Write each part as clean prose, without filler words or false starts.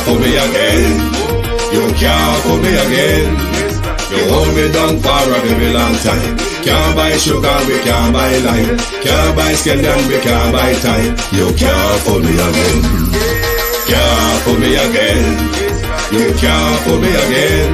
fool me again. You can't fool me again. You hold me down for a very long time. Can't buy sugar, we can't buy lime. Can't buy scallion, we can't buy time. You can't fool me again. Can't fool me again. You can't fool me again.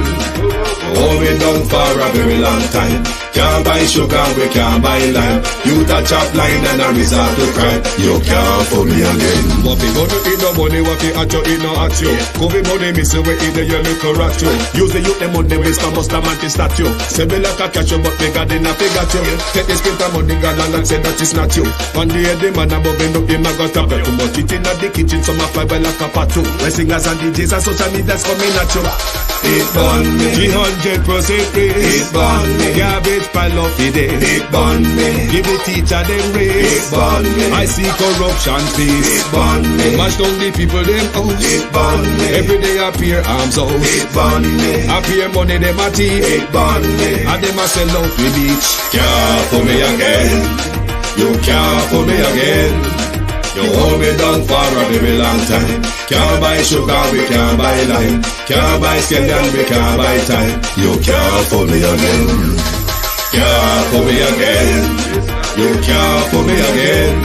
Hold me down for a very long time. Can't buy sugar, we can't buy lime. You touch up line and I resort to crime. You can't fool me again. What people to eat no money, what people at you, eat no at you. Covid money, miss away in the year little rat you. Use the youth, the money, waste my must have statue. Say me like a catch you, but me got in a figure you. Take this spit of money, gal and say that it's not you. One day the man above end up, him a got up. Too much eating at the kitchen, some a fly by like a pat too. When singers and DJs and social media's coming at you. It burn me. 300% raise. It burn me. Garbage pile up the day. It burn me. Give the teacher them raise. It burn me. I see corruption please. It burn me. Mash down the people them house. It burn me. Every day appear arms out. It burn me. Appear money them a thief. It burn me. And them a sell out the beach. Can't fool me again. You can't fool me again. You hold me down for a very long time. Can't buy sugar, we can't buy lime. Can't buy scallion, we can't buy time. You can't fool me again. Can't fool me again. You can't fool me again.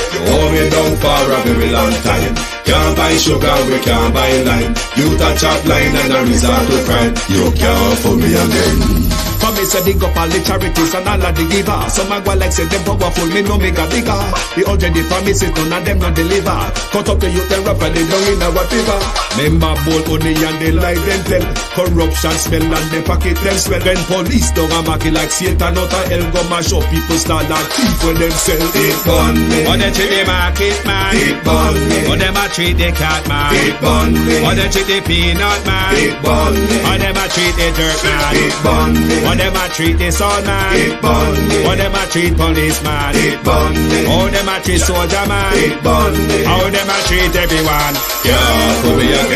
You hold me down for a very long time. Can't buy sugar, we can't buy lime. You touch up line and I resort to crime. You can't fool me again. For me say big up all the charities and all of the givers. Some a go like say them powerful, me no make a bigger. The already promises, none of them no deliver. Cut up the youth, them rapidly down in our fever. Member bold money and they lie them tell. Corruption smell and they pocket them swell. When police don't a market like Satan out of hell, go mash up people start like thief when them sell. It burn me. Or they treat the market man. It burn me. Or them a treat the cat man. It burn me. Or they treat the peanut man. It burn me. Or them a treat the dirt man. It burn me. Or them a treat the sun man. It burn me. Or them a treat policeman. It burn me. Or them a treat soldier man. It burn me. How them a treat everyone. Can't fool me again.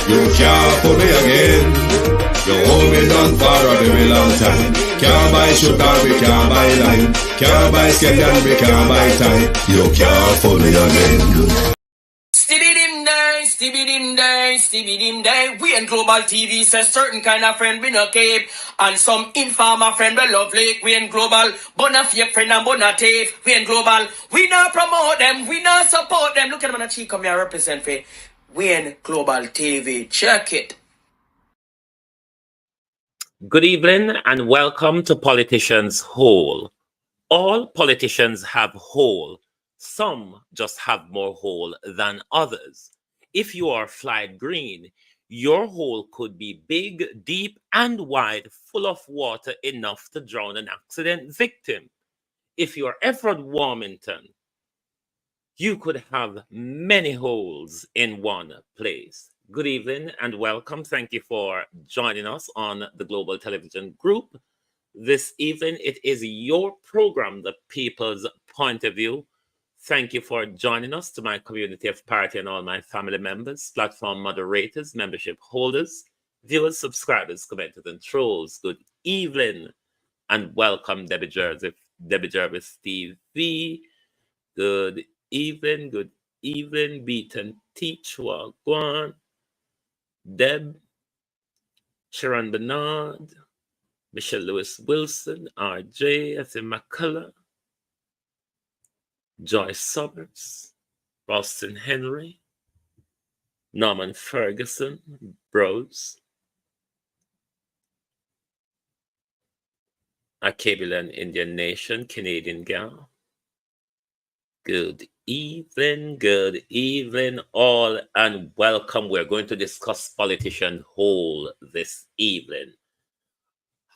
You can't fool me again. You hold me down for a very long time. Can't buy sugar, we can't buy lime. Can't buy scallion, we can't buy time. You can't fool me again. Stevie dim day. We in Global TV says certain kind of friend we no keep. And some informer friend we love like. We in Global, bona fake friend and bona tape. We in Global, we not promote them, we not support them. Look at them on the cheek, come here represent for. We in Global TV, check it. Good evening and welcome to Politicians Hole. All politicians have hole. Some just have more hole than others. If you are flight green, your hole could be big, deep, and wide, full of water enough to drown an accident victim. If you are Efrod Warmington, you could have many holes in one place. Good evening and welcome. Thank you for joining us on the Global Television Group. This evening, it is your program, The People's Point of View. Thank you for joining us, to my community of party and all my family members, platform moderators, membership holders, viewers, subscribers, commenters, and trolls. Good evening and welcome, Debbie Jervis TV. Good evening, Beaton Teach, Wagwan, Deb, Sharon Bernard, Michelle Lewis Wilson, RJ, Ethan McCullough, Joyce Summers, Ralston Henry, Norman Ferguson, Bros, Akabilan Indian Nation, Canadian Gal. Good evening, all, and welcome. We're going to discuss politician hole this evening.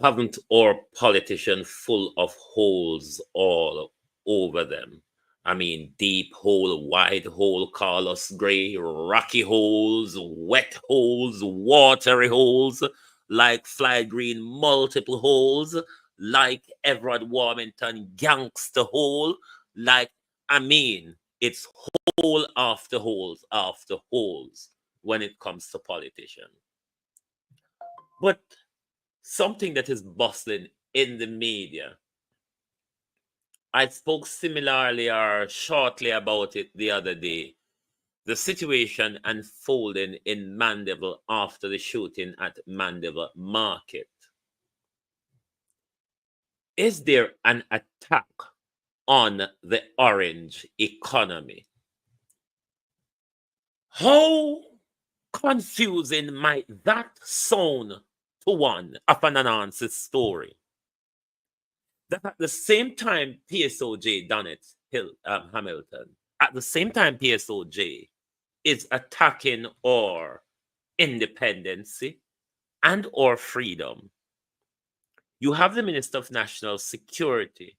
Haven't our politician full of holes all over them? I mean, deep hole, wide hole, Carlos Gray, rocky holes, wet holes, watery holes, like Fly Green, multiple holes, like Everett Warmington, gangster hole, it's hole after holes after holes when it comes to politician. But something that is bustling in the media, I spoke similarly or shortly about it the other day. the situation unfolding in Mandeville after the shooting at Mandeville Market. Is there an attack on the orange economy? How confusing might that sound to one of an unanswered story? That at the same time PSOJ done it, Hamilton, at the same time PSOJ is attacking our independency and our freedom, you have the Minister of National Security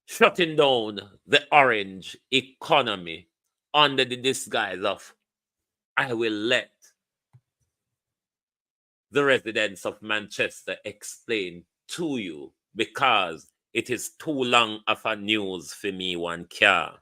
shutting down the orange economy under the disguise of, I will let the residents of Manchester explain to you because it is too long of a news for me one car.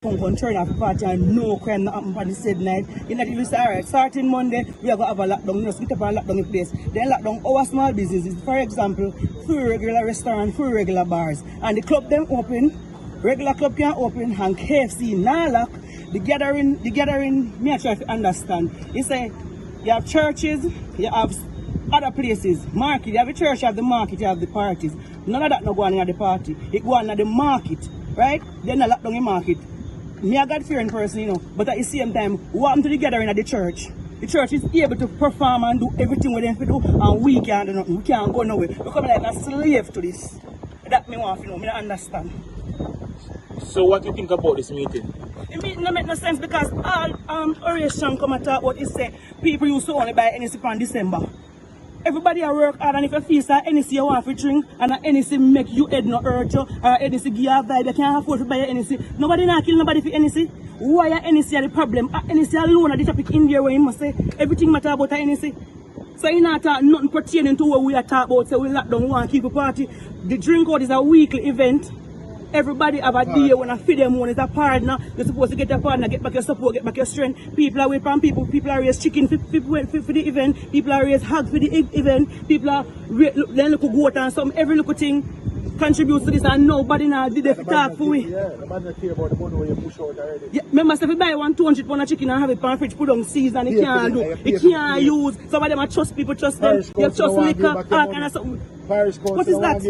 Turn off the party and no crime not happen on the said night. In that you say, alright, starting Monday, we are going to have a lockdown. Just get up and lockdown the place. Then lockdown our small businesses. For example, full regular restaurant, full regular bars. And the club them open, regular club can open, and KFC now lock. The gathering, me I try to understand. You say, you have churches, you have other places, market, you have the church, you have the market, you have the parties. None of that no go on at the party. It go on at the market, right? Then I lock down the market. Me a God-fearing person, you know, but at the same time, what happened to the gathering at the church? The church is able to perform and do everything with them to do, and we can't do nothing. We can't go nowhere. We come like a slave to this. That me want to know, me don't understand. So what do you think about this meeting? The meeting don't make no sense because all oration come and talk about is say people used to only buy NSC on December. Everybody a work hard, and if you feel that NSC you want to drink and NSC make you head no hurt you, or NSC give you a vibe, you can't afford to buy a NSC. Nobody not kill nobody for NSC. Why are NSC the problem? NSC alone are the topic in there where you must say everything matter about a NSC. So you not talk nothing pertaining to what we are talking about. So we lock down, we want to keep a party. The drink out is a weekly event. Everybody have a day when I feed them one is a partner. You're supposed to get a partner, get back your support, get back your strength. People are waiting people. People are raised chicken for the event. People are raised hog for the event. People are then look goat and some every little thing contributes to this and nobody now did they talk for we. Yeah, nobody care about the money when you push out already. Yeah, remember if you buy 200 pound of chicken and have it on fridge, put on season, it can't do. It can't use. Some of them are trust people, trust them. You trust liquor, all kind of something. What is that?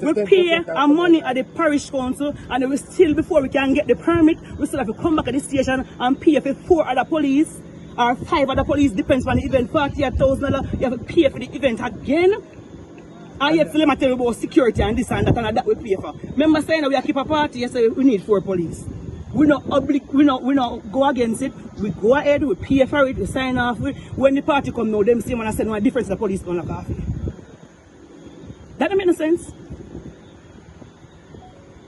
We pay our money at the parish council and we still, before we can get the permit, we still have to come back at the station and pay for 4 other police or 5 other police, depends on the event, $48,000, you have to pay for the event again. And yet, let me tell you about security and this and that we pay for. Remember saying we keep a party, you say we need 4 police. We not go against it. We go ahead, we pay for it, we sign off. When the party come now, them see when I said no difference the police gonna look after. That don't make no sense.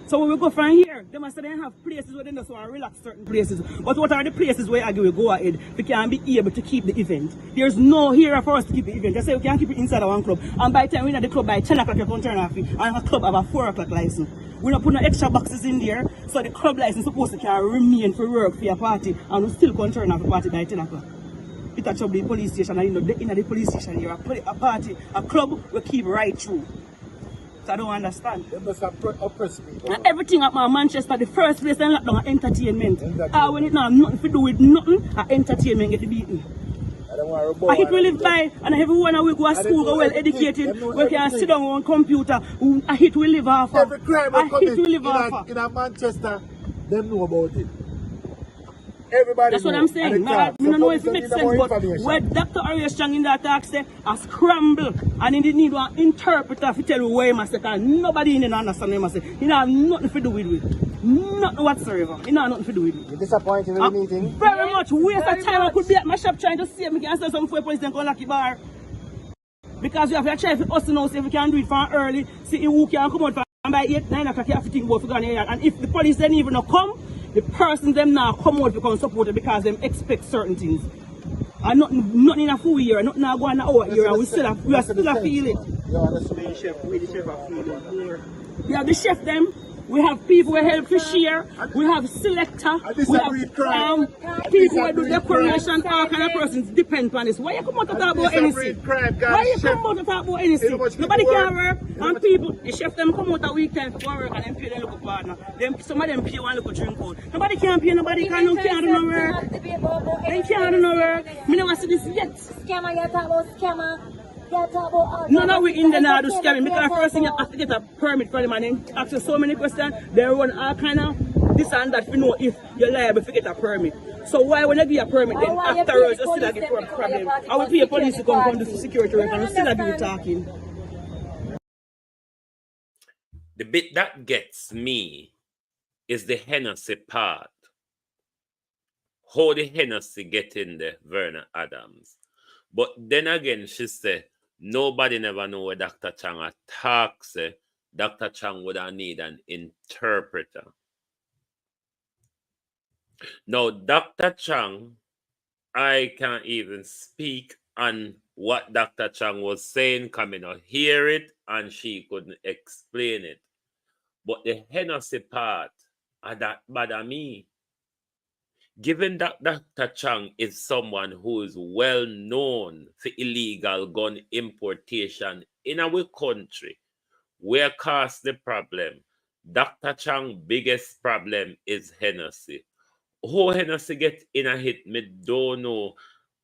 So when we go from here, they must then have places where they just want to relax certain places. But what are the places where we go ahead? We can be able to keep the event. There's no here for us to keep the event. They say we can keep it inside of one club. And by the time we're in the club by 10 o'clock, you can turn off it. And a club have a 4 o'clock license. We're not putting no extra boxes in there. So the club license is supposed to can remain for work for your party. And we still can turn off the party by 10 o'clock. It touch up the police station. And in the police station here, a party, a club will keep right through. I don't understand. They must oppress people. And everything at my Manchester, the first place they lock down entertainment. When it not have nothing to do with nothing, entertainment get beaten. I don't want to I hit we live by, and everyone we go to school, go well educated, we can sit down on computer. I hit we live off. Every crime I hit we live off. in Manchester, they know about it. Everybody that's what I'm saying. I don't know if it makes sense, but when Dr. Arias Chang in that talk say, I scramble and he didn't need one interpreter to tell you where he must say, and nobody in the understand him must say, he don't have nothing to do with it. Nothing whatsoever. He don't have nothing to do with it. You're disappointed with the meeting? Very much. Waste of time. I could be at my shop trying to see if we can sell some for police and go lucky bar. Because you have to try for us to know if we can do it from early, see who can come out from by 8, 9 o'clock, you have to think about for here. And if the police then even not come, the person them now come out because support it because them expect certain things. And nothing in a full year, nothing now going out here, and we still feel it. Yeah, that's the chef, we the chef are feeling. Yeah, the chef them, We have people who help to share. We have selector. We have people who do decoration. All kind of persons depend on this. Why you come out to talk about anything? Why you come out to talk about anything? Nobody can work. And people, the chef them come out a weekend for work and them pay their local partner. Some of them pay one local drink out. Nobody can pay. Nobody can do no work. They can't do no work. Me never see this yet. Scammer, you talk about scammer. None of we in the now do scamming because first thing you have to get a permit for them and then ask you so many questions. They run all kind of this and that to know if you're liable to get a permit. So why when you give a permit then afterwards you still get a problem? I will pay a police to come do security work and you still be talking. The bit that gets me is the Hennessy part. How the Hennessy get in there, Verna Adams. But then again, she said, nobody never know where Dr. Chang talks. Dr. Chang would need an interpreter. Now, Dr. Chang, I can't even speak on what Dr. Chang was saying, coming out hear it, and she couldn't explain it. But the Hennessy part, that bother me. Given that Dr. Chang is someone who is well known for illegal gun importation in our country, where cause the problem, Dr. Chang's biggest problem is Hennessy. How Hennessy get in a hit, me don't know.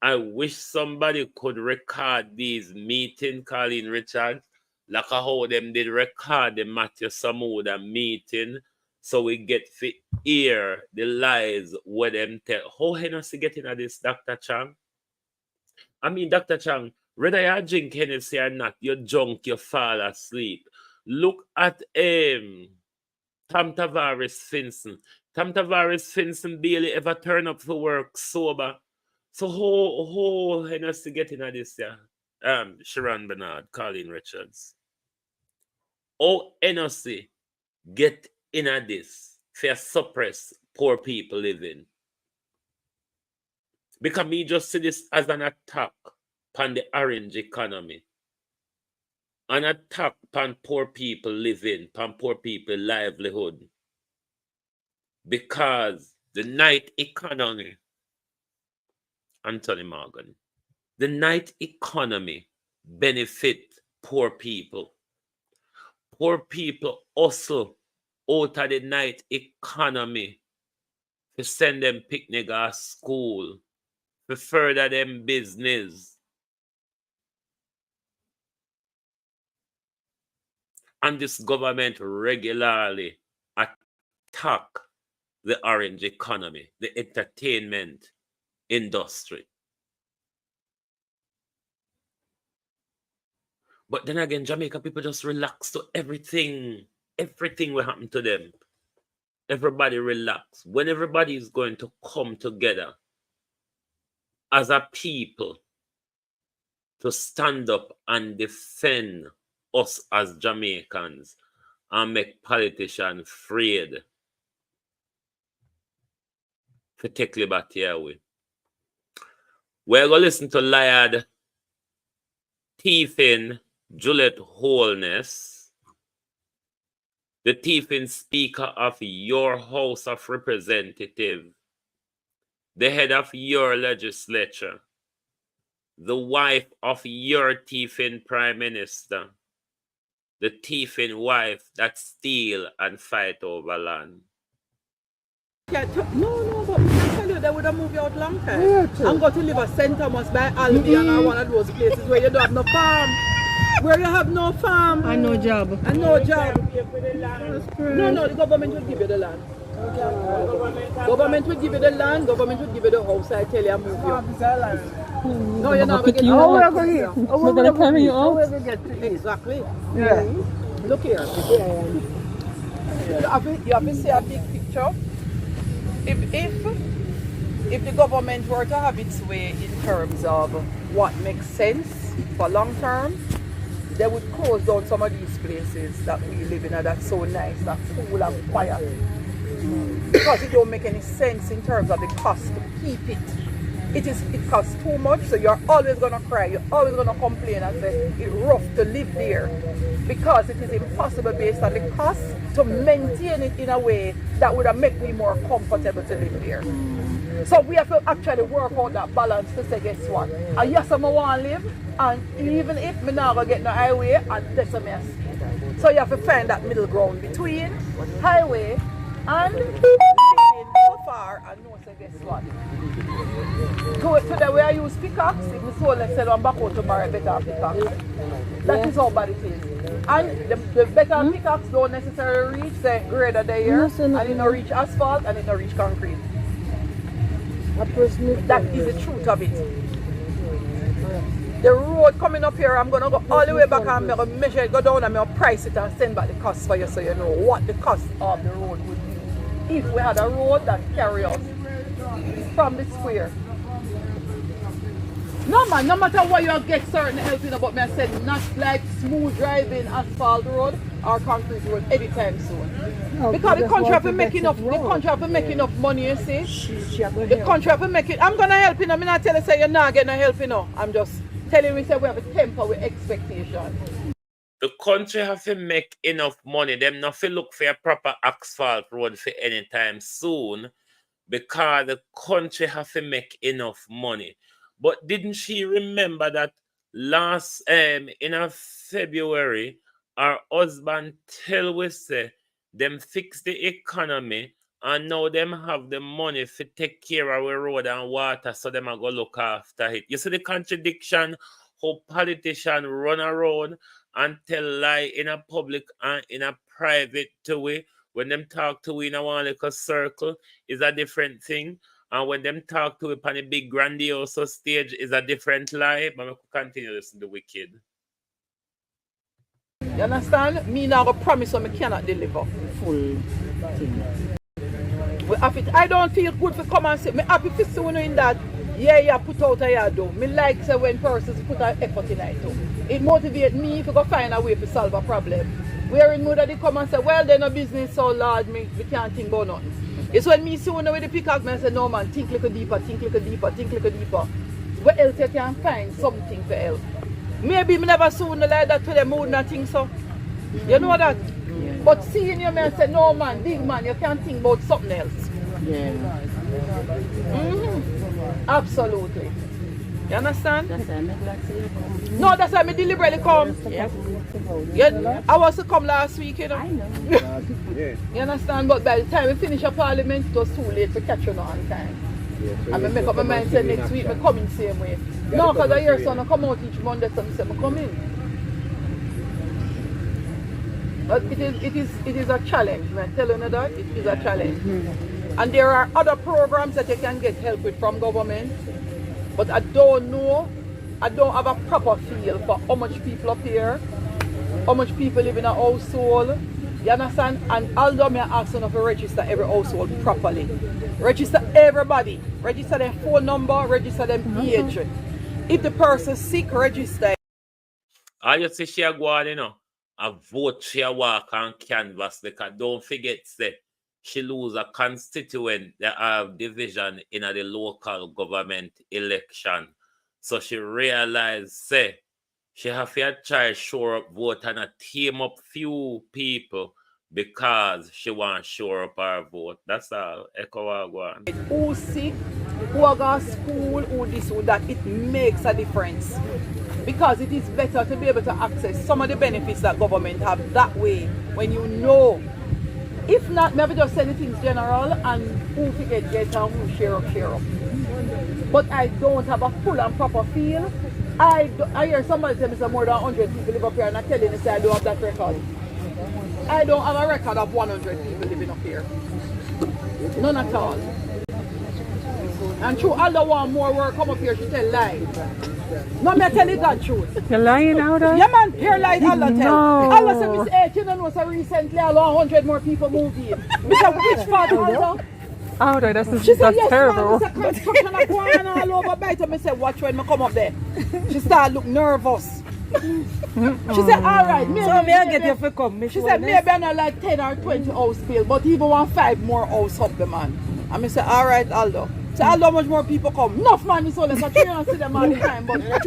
I wish somebody could record these meetings, Colleen Richards, like how them did record the Matthew Samuda meeting, so we get to hear the lies where them tell. How Hennessy get into this, Dr. Chang? I mean, Dr. Chang, whether you drink Hennessy or not, you're drunk, you fall asleep. Look at Tom Tavares Finson. Tom Tavares Finson barely ever turn up for work sober. So how Hennessy get into this, yeah? Sharon Bernard, Colleen Richards. How Hennessy get into this for suppress poor people living? Because me just see this as an attack on the orange economy. An attack on poor people living, on poor people livelihood. Because the night economy, Anthony Morgan, the night economy benefit poor people. Poor people hustle out of the night economy to send them picnic or school, to further them business. And this government regularly attack the orange economy, the entertainment industry. But then again, Jamaica people just relax to everything. Everything will happen to them. Everybody relax. When everybody is going to come together as a people to stand up and defend us as Jamaicans and make politicians afraid to take liberty away. We're going to listen to Liad Thiefin Juliet Holness, the Thiefin Speaker of your House of Representatives, the head of your legislature, the wife of your Thiefin Prime Minister, the thiefing wife that steal and fight over land. Yeah, no, but I tell you, they would have moved you out long time. Yeah, I'm going to live at St. Thomas by Albion or one of those places where you don't have no farm. Where you have no farm. And no job. And no job. No, the government will give you the land. Government will give you the land, government will give you the house, I tell you, I move you. No, you're not going to get you out. We're going to carry you out. Exactly. Yeah. Look here. You have to see a big picture. If the government were to have its way in terms of what makes sense for long term, they would close down some of these places that we live in that's so nice, that's cool and quiet. Because it don't make any sense in terms of the cost to keep it. it costs too much, so you're always gonna cry, you're always gonna complain and say it's rough to live there, because it is impossible based on the cost to maintain it in a way that would have made me more comfortable to live there. So we have to actually work out that balance to say, guess what? And yes, I want to live, and even if I'm not going to get no highway, and that's a mess. So you have to find that middle ground between highway and living so far, and know, say, guess what? Today we I use pickaxe, if my soul said I'm back out to borrow better pickaxe. That is how bad it is. And the better pickaxe don't necessarily reach the grader there, and it don't reach asphalt, and it don't reach concrete. That is the truth of it. The road coming up here, I'm going to go all the way back and I'm going to measure it, go down, and I'm going to price it and send back the cost for you, so you know what the cost of the road would be if we had a road that carry us from the square. No man, no matter what you get certain help, you know, but me I said not like smooth driving asphalt road or concrete road anytime soon. No, because the country have to make enough, money, you see. The country have to make it. I'm gonna help you, I'm not telling you say you're not getting help, you know. I'm just telling you say we have a temper with expectation. The country have to make enough money. Them not to look for a proper asphalt road for any time soon, because the country have to make enough money. But didn't she remember that last in a February, our husband tell we say them fix the economy and now them have the money to take care of our road and water, so them are go look after it. You see the contradiction, how politicians run around and tell lie in a public and in a private to we. When them talk to we in a one little circle is a different thing. And when them talk to it on a big grandiose stage is a different lie. But we could continue to listen to wicked. You understand? Me now go promise what I cannot deliver. Full thing. I don't feel good to come and say, me happy to see you in that. Yeah, put out a yard though. Me like say when persons put an effort in it too. It motivates me to go find a way to solve a problem. Where in mother they come and say, well, they're no business, so Lord, we can't think about nothing. It's when me see one with the pickaxe, I say, no man, think a little deeper, think a little deeper, think a little deeper. Where else you can find something to help? Maybe me never saw one like that to them, would not think so. You know that? Yeah. But seeing you, man, say, no man, big man, you can't think about something else. Yeah. Absolutely. You understand? That's why I make like say you come. No, that's why I deliberately come. Yeah. I was to come last week, you know. I know. You understand? But by the time we finish our parliament, it was too late to catch you on time. Yeah, so and I make up my mind say next week I come in the same way. No, because I hear son I come out each Monday, so I say I come in. But it is a challenge, man. Telling you that it is a challenge. And there are other programs that you can get help with from government. But I don't know, I don't have a proper feel for how much people up here, how much people live in a household. You understand? And although I ask them to register every household properly, register everybody, register their phone number, register them age. If the person's sick, register. All you see she go on, you know, a vote she walk on canvas, because don't forget say she lose a constituent that have division in the local government election. So she realized say she have to try shore up vote and team up few people because she want to shore up her vote. That's all. Echo one. Who sick, who go to school, who this, who that, it makes a difference. Because it is better to be able to access some of the benefits that government have that way when you know. If not, maybe just say the things general and who forget get and who share up. But I don't have a full and proper feel. I hear somebody tell me say more than 100 people live up here, and I tell you say I don't have that record. I don't have a record of 100 people living up here. None at all. And true, all the one more work come up here, she tell lies. No, me tell you that truth. You're lying out there? Yeah, man, here lies Allah tell. Allah said, Miss H, you don't know, so recently 100 more people moved in. Me say, which part Allah? Out there, that's yes, terrible. Man, construction are going all over by it. Me say, watch when me come up there. She start look nervous. She said, all right, maybe, so may I get you for come? She said, maybe I'm not like 10 or 20 house field, but even want 5 more house up the man. And me say, all right, Aldo. So how much more people come? Enough man, so let's not see them all the time, but up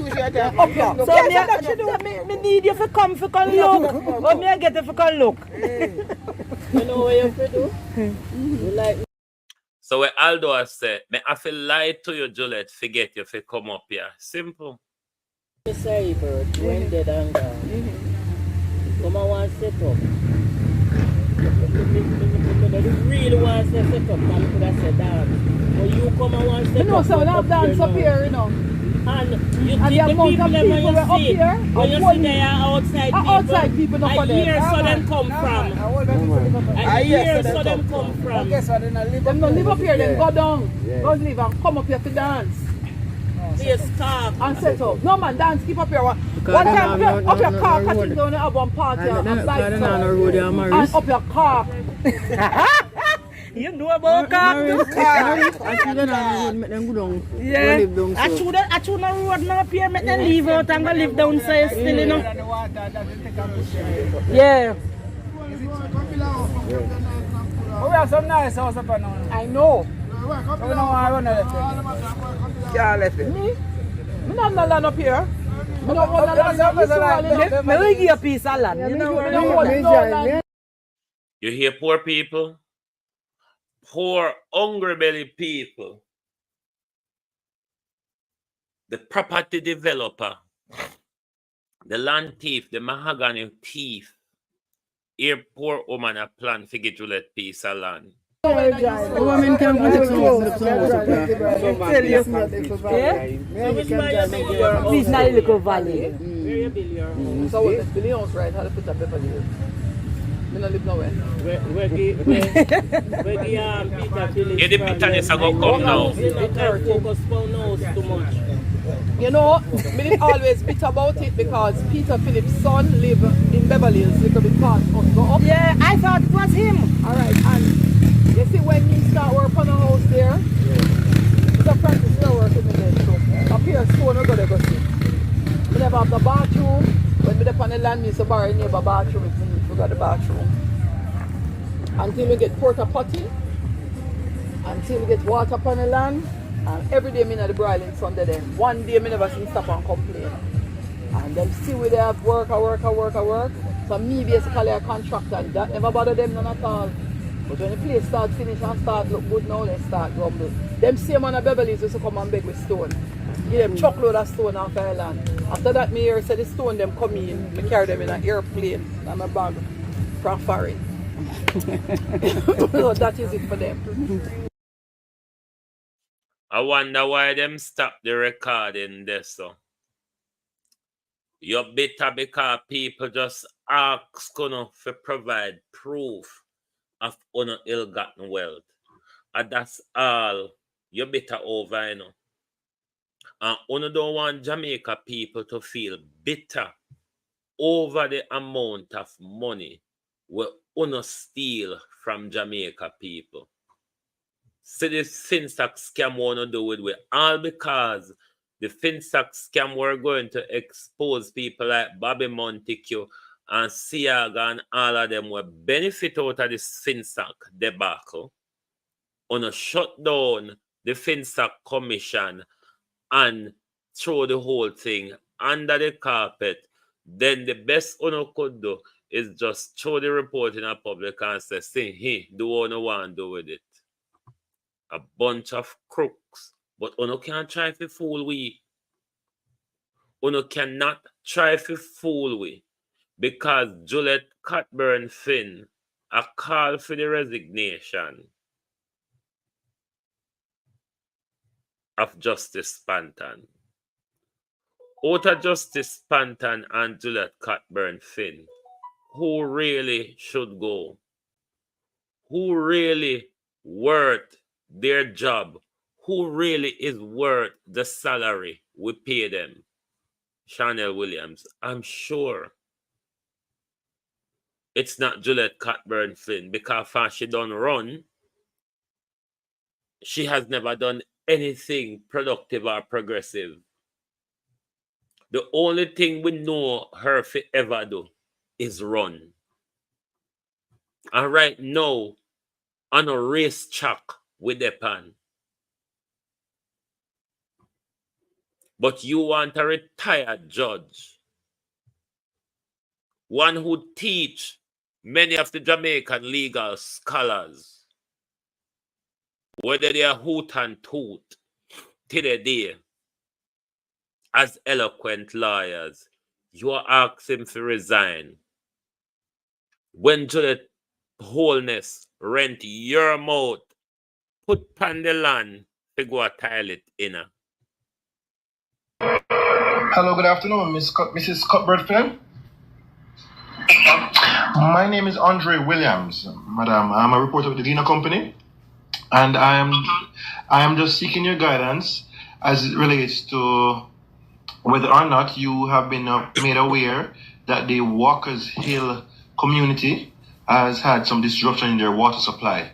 here. So me need you to come for come look. Or me I get you for come look. You know what you have to do? You like So what Aldo has said, me I feel lie to you, Juliet, forget you if you come up here. Simple. me say bird when dead and gone. Come and want set up. I really want to set up, and I could have said dance. But you come and want to set up. No, so we have dance up here, you know. And you And think the the amount people of them when people you were up see, here, when you see they are outside people, not for I them. hear so them come from. I hear so them come from. Them don't live up here, then go down. Go live and come up here to dance. Yes, talk. And set up. No man, dance, keep up here. One time, up your car, cutting down, have one party and bike and up your car. You know about car too? Yeah. I should not road now up here, make them leave out and go live downstairs still, you know. Yeah. We have some nice house up now. I know. We don't want to run out of it. Yeah, left it. Me not land up here. Me don't want to land. Me will give you a piece of land. You know what I mean? You hear poor people? Poor, hungry belly people. The property developer, the land thief, the mahogany thief. Here, poor woman a plan to get Juliet piece of land. Woman can put Please, not little valley. So what the billions, right? How to put a pepper there? I don't live nowhere. Where the Peter Phillips. Yeah, the bitterness are going to come now. Focus on nose too much. You know, me didn't always bitter about it because Peter Phillips' son live in Beverly Hills, little bit past us. Go up. Yeah, I thought it was him. Alright, and you see when you start work on a house there, Mr. Francis still working in there, so up here stone we're gonna go see. We never have the bathroom. When we on the land, we used to borrow neighbor bathroom if we need to go to the bathroom. Until we get porta potty, until we get water on the land, and every day me in the broiling Sunday then. One day me never see stop and complain. And them see we they have work. So me basically a contractor and that never bother them none at all. But when the place start finish and start look good now, they start grumble. Them same man of Beverly's used to come and beg with stone. Give them truckload of stone off the land. After that me hear say the stone them come in, me carry them in an airplane and my bag from foreign. So that is it for them. I wonder why them stop the recording this so. You're bitter because people just ask you to provide proof of ill-gotten wealth. And that's all you're bitter over, you know. And you don't want Jamaica people to feel bitter over the amount of money we steal from Jamaica people. See this FinStack scam wanna do it with all because the FinStack scam we're going to expose people like Bobby Montague and Siaga and all of them will benefit out of this FinStack debacle. On shut down the FinStack commission and throw the whole thing under the carpet, then the best Uno could do is just throw the report in a public and say, see, hey, do what you want to do with it. A bunch of crooks. But Uno can't try to fool we. Uno cannot try to fool we. Because Juliet Cockburn Finn a call for the resignation of Justice Spanton. Out of Justice Spanton and Juliet Cockburn Finn, who really should go? Who really worth their job? Who really is worth the salary we pay them? Chanel Williams, I'm sure it's not Juliet Cockburn Flynn because when she done run, she has never done anything productive or progressive. The only thing we know her to ever do is run. And right now, on a race track with the pan. But you want a retired judge, one who teach many of the Jamaican legal scholars, whether they are hoot and toot till the day, as eloquent lawyers. You are asking him to resign. When Juliet Wholeness rent your mouth, put pan the land to go a toilet in. Hello, good afternoon, Mrs. Cuthbert. My name is Andre Williams, madam. I'm a reporter with the Dina Company, and I am just seeking your guidance as it relates to whether or not you have been made aware that the Walkers Hill community has had some disruption in their water supply.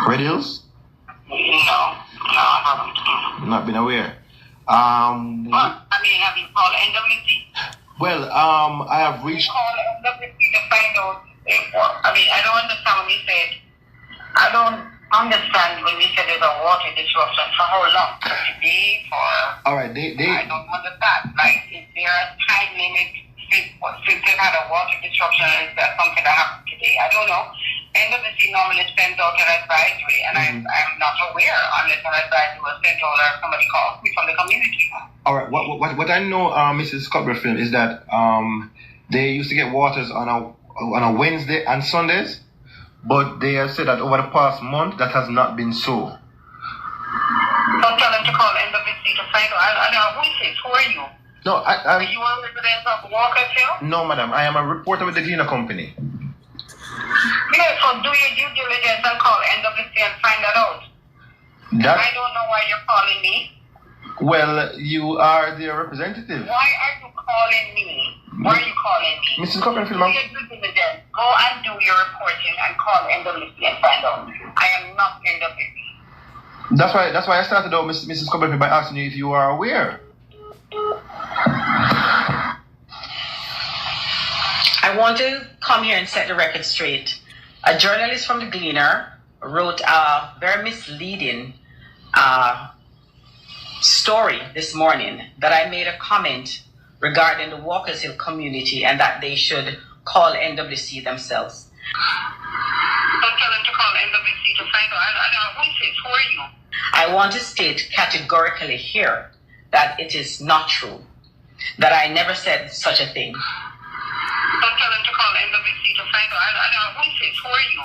Red Hills? No, I haven't. Not been aware. Have you called NWC? Well, I have reached. You call NWC to find out. I don't understand when you said. I don't understand when you said there's a water disruption. For how long? For today? All right, I don't understand. Like, is there a time limit since they've had a water disruption? Is that something that happened today? I don't know. NWC normally sends out an advisory, and I'm not aware unless an advisory was sent out or somebody calls me from the community. All right. What I know, Mrs. Cuthbert, is that they used to get waters on a Wednesday and Sundays, but they have said that over the past month that has not been so. Don't tell them to call NWC to find out. I know who is it? Who are you? No, Are you a resident of Walkers Hill? No, madam. I am a reporter with the Dina Company. Yes, so do your due diligence and call NWC and find that out. I don't know why you're calling me. Well, you are their representative. Why are you calling me? Why are you calling me? Mrs. Cochran, do your due diligence. Go and do your reporting and call NWC and find out. I am not NWC. That's why I started out, Mrs. Cochran, by asking you if you are aware. I want to come here and set the record straight. A journalist from the Gleaner wrote a very misleading story this morning that I made a comment regarding the Walkers Hill community and that they should call NWC themselves. Don't tell them to call NWC to find out. I know who is it? Who are you? I want to state categorically here that it is not true, that I never said such a thing. Don't tell them to call NWC to find out. I know who is it? Who are you?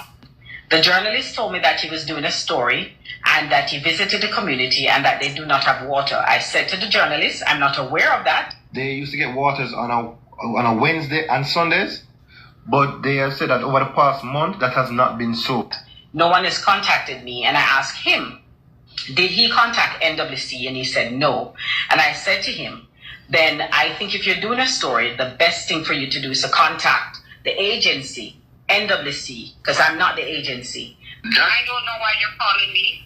The journalist told me that he was doing a story and that he visited the community and that they do not have water. I said to the journalist, I'm not aware of that. They used to get waters on a Wednesday and Sundays, but they have said that over the past month that has not been so. No one has contacted me, and I asked him, did he contact NWC? And he said no. And I said to him, then I think if you're doing a story, the best thing for you to do is to contact the agency, NWC, because I'm not the agency. I don't know why you're calling me.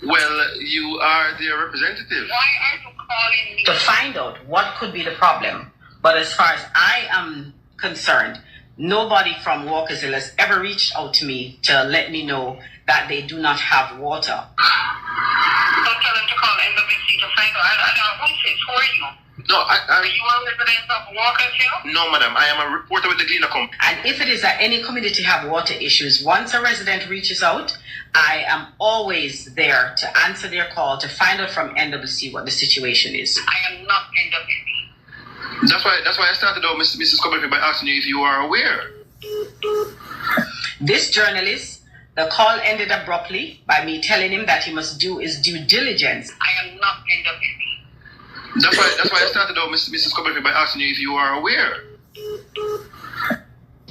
Well, you are their representative. Why are you calling me? To find out what could be the problem. But as far as I am concerned, nobody from Walkers Hill has ever reached out to me to let me know that they do not have water. Don't tell them to call NWC to find out. I know who is it? Who are you? No, are you a resident of Walkers Hill? No, madam. I am a reporter with the Gleaner Company. And if it is that any community have water issues, once a resident reaches out, I am always there to answer their call to find out from NWC what the situation is. I am not NWC. That's why I started out, Mrs. Coventry, by asking you if you are aware. This journalist, the call ended abruptly by me telling him that he must do his due diligence. I am not NWC. That's why I started out, Mrs. Coventry, by asking you if you are aware.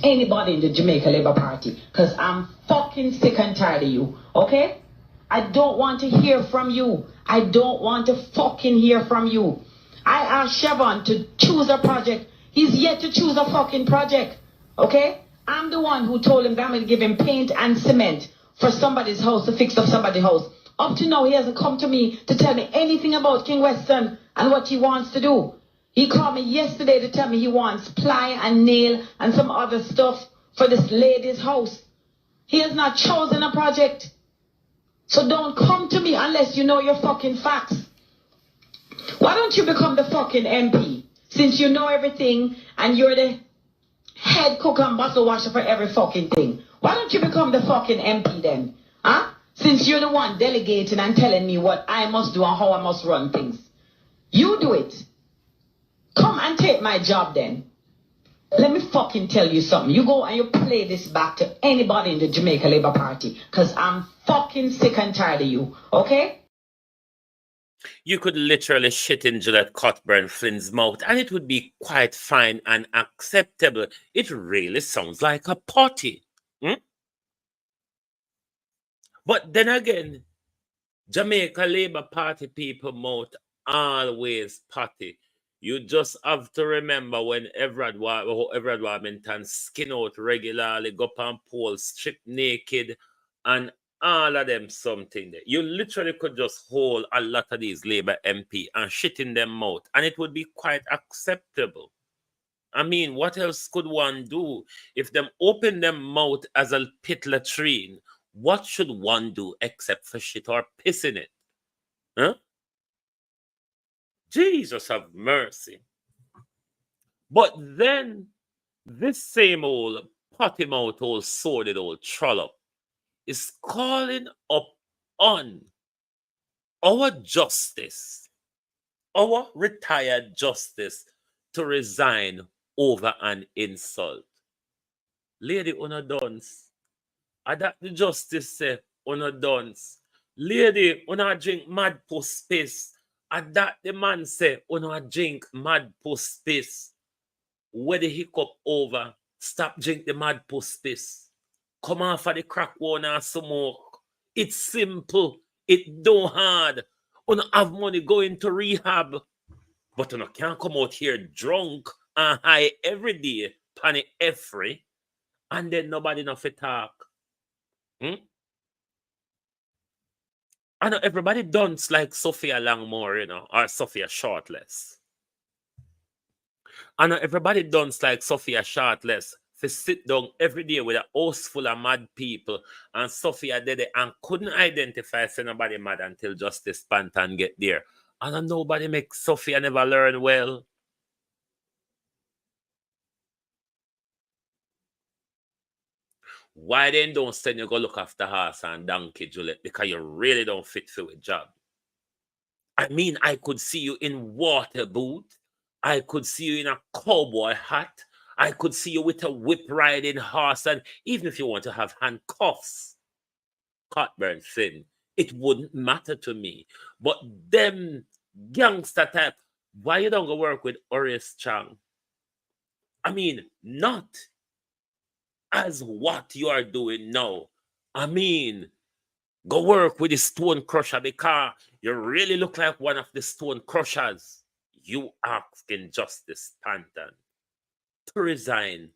Anybody in the Jamaica Labour Party, because I'm fucking sick and tired of you, okay? I don't want to hear from you. I don't want to fucking hear from you. I asked Chevron to choose a project. He's yet to choose a fucking project, okay? I'm the one who told him that I'm going to give him paint and cement for somebody's house, to fix up somebody's house. Up to now, he hasn't come to me to tell me anything about King Weston and what he wants to do. He called me yesterday to tell me he wants ply and nail and some other stuff for this lady's house. He has not chosen a project. So don't come to me unless you know your fucking facts. Why don't you become the fucking MP? Since you know everything and you're the head cook and bottle washer for every fucking thing. Why don't you become the fucking MP then? Huh? Since you're the one delegating and telling me what I must do and how I must run things. You do it. Come and take my job then. Let me fucking tell you something. You go and you play this back to anybody in the Jamaica Labour Party. Because I'm fucking sick and tired of you. Okay? You could literally shit in Gillette Cuthbert Flynn's mouth and it would be quite fine and acceptable. It really sounds like a party. But then again, Jamaica Labour Party people mouth always party. You just have to remember when Everard Warmington skin out regularly, go up on poles, strip naked, and all of them something there. You literally could just hold a lot of these Labour MP and shit in them mouth, and it would be quite acceptable. I mean, what else could one do? If them open them mouth as a pit latrine, what should one do except for shit or piss in it? Huh? Jesus have mercy. But then, this same old potty mouth, old sordid old trollop is calling up on our justice, our retired justice, to resign over an insult. Lady, una dance. And that the justice say, una dance. Lady, una drink mad puss piss. And that the man say, una drink mad puss piss. Where the hiccup over, stop drink the mad puss piss. Come off of the crack one and smoke. It's simple. It don't hard. Una have money going to rehab. But una can't come out here drunk and high every day, panic every, and then nobody enough to talk. I know everybody dance like Sophia Langmore, you know, or Sophia Shortless. I know everybody dance like Sophia Shortless to sit down every day with a house full of mad people, and Sophia did it and couldn't identify somebody mad until Justice Pantan get there. And nobody makes Sophia never learn well. Why then don't send you go look after horse and donkey, Juliet? Because you really don't fit for a job. I mean, I could see you in water boot. I could see you in a cowboy hat. I could see you with a whip riding horse. And even if you want to have handcuffs, Cockburn Finn, it wouldn't matter to me. But them gangster type, why you don't go work with Horace Chang? I mean, not as what you are doing now. I mean, go work with the stone crusher because you really look like one of the stone crushers. You asking Justice Pantan to resign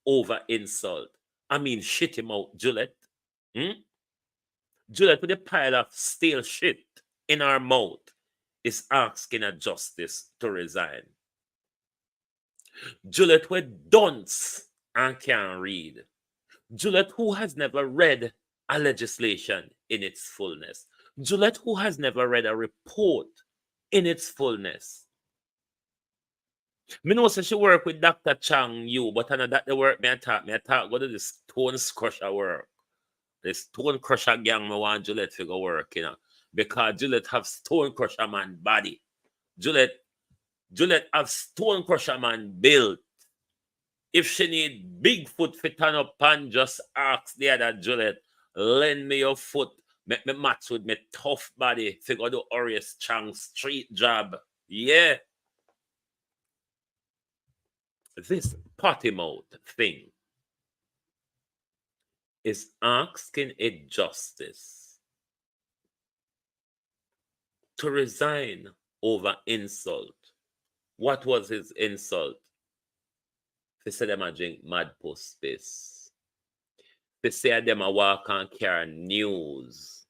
over insult. I mean, shit him out, Juliet. Juliet with a pile of stale shit in her mouth is asking a justice to resign. Juliet with dunce and can't read. Juliet who has never read a legislation in its fullness. Juliet who has never read a report in its fullness. Me know say she work with Dr. Chang Yu, but I know that the work me I talk go to the stone crusher work. The stone crusher gang me want Juliet to go work, you know. Because Juliet have stone crusher man body. Juliet have stone crusher man built. If she need big foot fit turn up and just ask the other Juliet, lend me your foot, make me match with me tough body, figure the Horace Chang street job. Yeah. This potty mouth thing is asking a justice to resign over insult. What was his insult? They said them a drink mad post space. They say them a walk and carry news.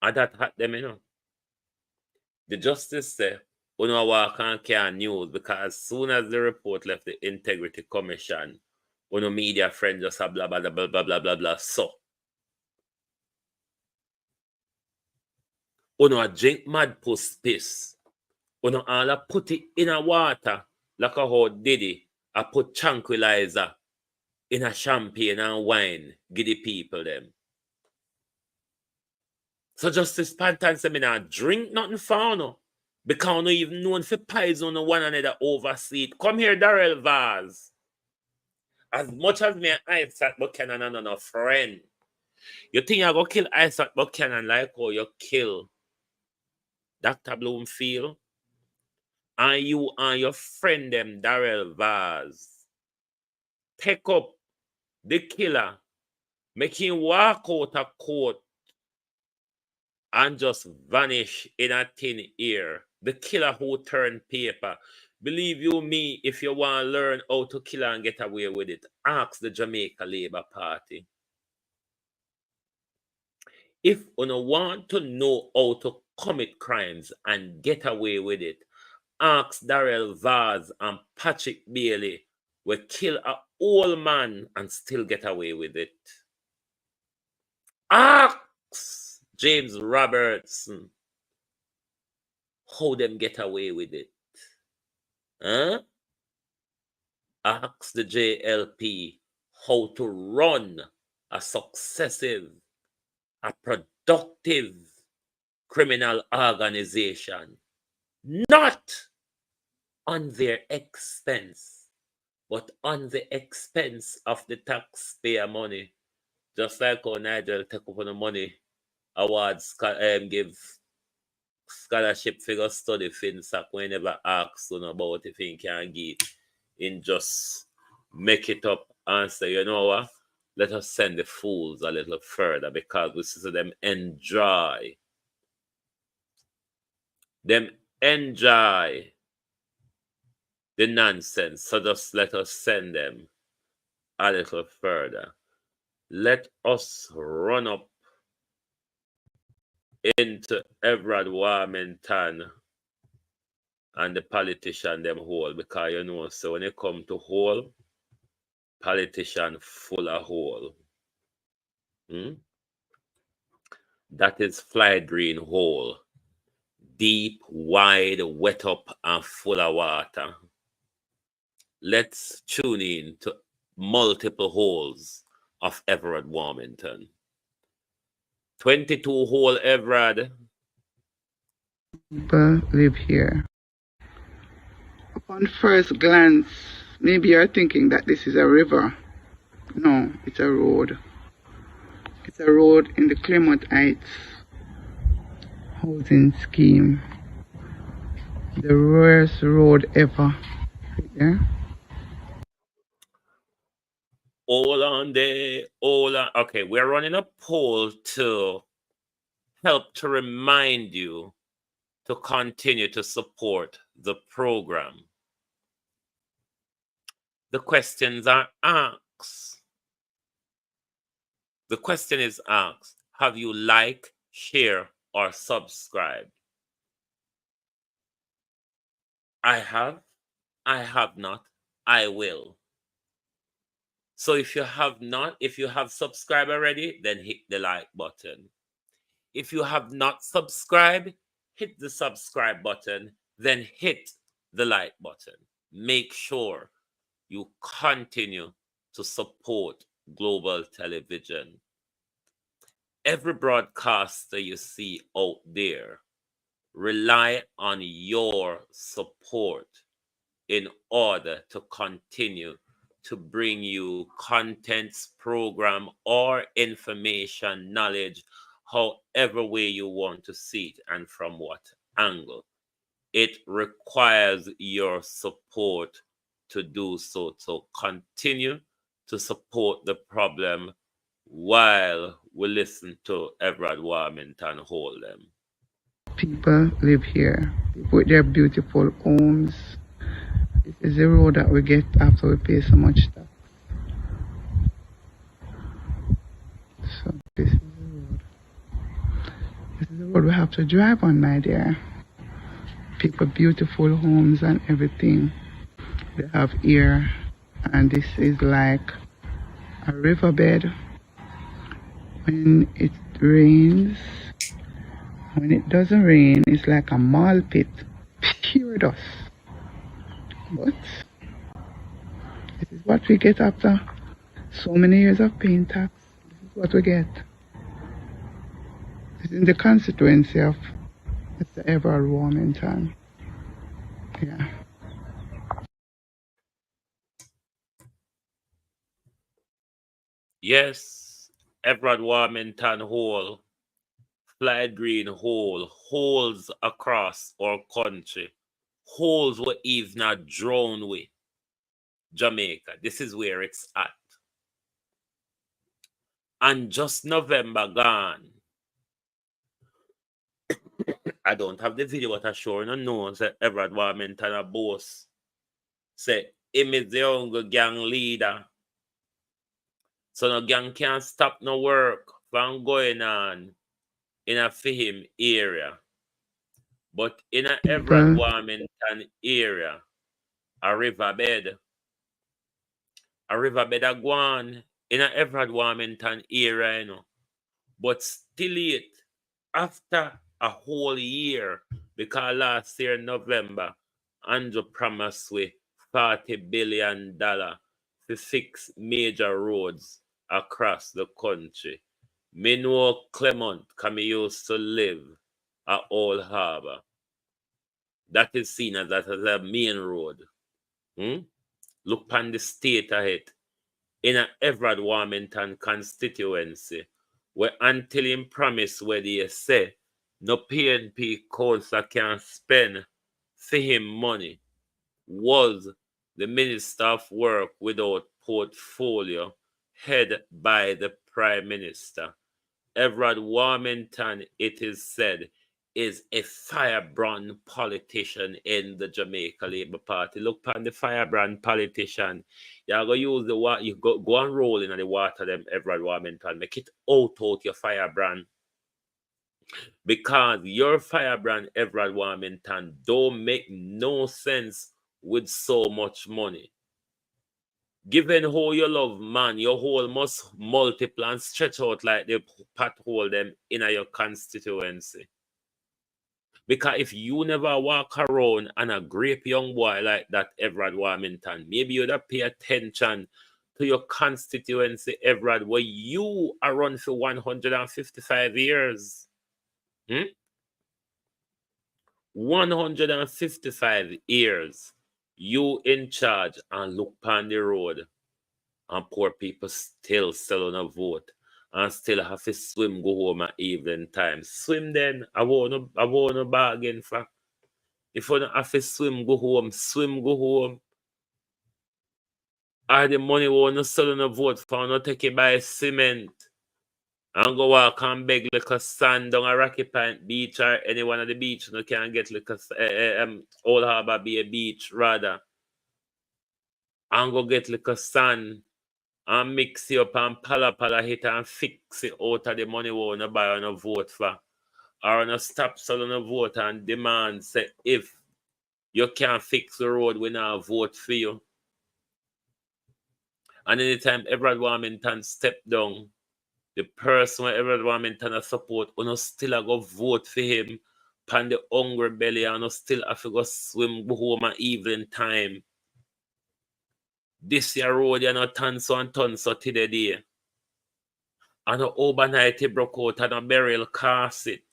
And that hurt them, you know. The justice said, we no walk and carry news because as soon as the report left the Integrity Commission, no media friend just a blah blah blah blah blah blah blah. So no a drink mad post space Uno all put it in a water like a how Diddy I put tranquilizer in a champagne and wine, give the people them. So Justice Pantan say me not drink nothing for no. Because no even known for poison one another oversee it. Come here, Darrell Vaz. As much as me and Isaac Buchanan are no friend, you think you go kill Isaac Buchanan like how you kill Dr. Bloomfield? And you and your friend them, Darrell Vaz, take up the killer, make him walk out of court and just vanish in a thin air. The killer who turned paper. Believe you me, if you want to learn how to kill and get away with it, ask the Jamaica Labour Party. If you want to know how to commit crimes and get away with it, ask Darrell Vaz and Patrick Bailey will kill an old man and still get away with it. Ask James Robertson how them get away with it. Huh? Ask the JLP how to run a successive, a productive criminal organization. Not on their expense, but on the expense of the taxpayer money. Just like how Nigel take up on the money awards, give scholarship figure study FinSac when never ask about if he can get in, just make it up and say, you know what, let us send the fools a little further because we see them enjoy the nonsense. So just let us send them a little further. Let us run up into Everard Warmington and the politician them hole, because you know, so when you come to hole, politician full of hole. That is fly green hole. Deep, wide, wet up and full of water. Let's tune in to multiple holes of Everard Warmington. 22 hole Everard. People live here. Upon first glance, maybe you're thinking that this is a river. No, it's a road. It's a road in the Claremont Heights housing scheme. The worst road ever. Yeah? All on there, all on. Okay, we're running a poll to help to remind you to continue to support the program. The questions are asked. The question is asked, have you liked, share, or subscribed? I have not, I will. So if you have not, if you have subscribed already, then hit the like button. If you have not subscribed, hit the subscribe button, then hit the like button. Make sure you continue to support Global Television. Every broadcaster you see out there rely on your support in order to continue to bring you contents, program, or information, knowledge, however way you want to see it and from what angle. It requires your support to do so. So continue to support the problem while we listen to Everard Warmington hold them. People live here with their beautiful homes. This is the road that we get after we pay so much tax. So this is the road. This is the road we have to drive on, my dear. People, beautiful homes and everything they have here. And this is like a riverbed. When it rains, when it doesn't rain, it's like a mall pit. cured us. But this is what we get after so many years of paying tax. This is what we get. This is in the constituency of Mr. Everard Warmington. Yeah. Yes, Everard Warmington Hole, Flight Green Hole, holes across our country, holes were even not drawn with Jamaica. This is where it's at. And just November gone. I don't have the video, but I sure no know say Everard Warmington a boss. Say him is the young gang leader. So no gang can't stop no work from going on in a for him area. But in a Everard Warmington area, a riverbed a go on in a Everard Warmington area, you know. But still yet, after a whole year, because last year November, Andrew promised we $40 billion to fix major roads across the country. Me know Clement, because me used to live at Old Harbour. That is seen as a main road. Look on the state of it. In a Everard Warmington constituency, where until him promise where they say no PNP councillor can spend for him money, was the Minister of Work without portfolio, head by the Prime Minister. Everard Warmington, it is said, is a firebrand politician in the Jamaica Labour Party. Look on the firebrand politician. You're going to use the water, you go and roll in the water, them Everard Warmington. Make it out your firebrand. Because your firebrand, Everard Warmington, don't make no sense with so much money. Given how you love man, your hole must multiply and stretch out like the pothole them in your constituency. Because if you never walk around and a grape young boy like that, Everard Warmington, maybe you'd have pay attention to your constituency, Everard, where you are run for 155 years. 155 years. You in charge and look on the road and poor people still selling a vote and still have to swim go home at evening time. Swim then. I want to bargain for. If you don't have to swim go home, swim go home. Or the money we want to sell on a vote for, not take it by cement. And go walk and beg like a sand down a Rocky Point beach or any one of the beach. You can get like a Old Harbour Bay beach rather. And go get like a sand and mix it up and pala hit and fix it out of the money we want to buy on a vote for. Or on a stop selling a vote and demand say if you can't fix the road, we now vote for you. And anytime Everard Warmington step down, the person where Everard Warmington support, you still go vote for him pan the hungry belly and you still have to go swim go home at evening time. This year road you know tons and tons of today. And overnight he broke out and a burial cast it.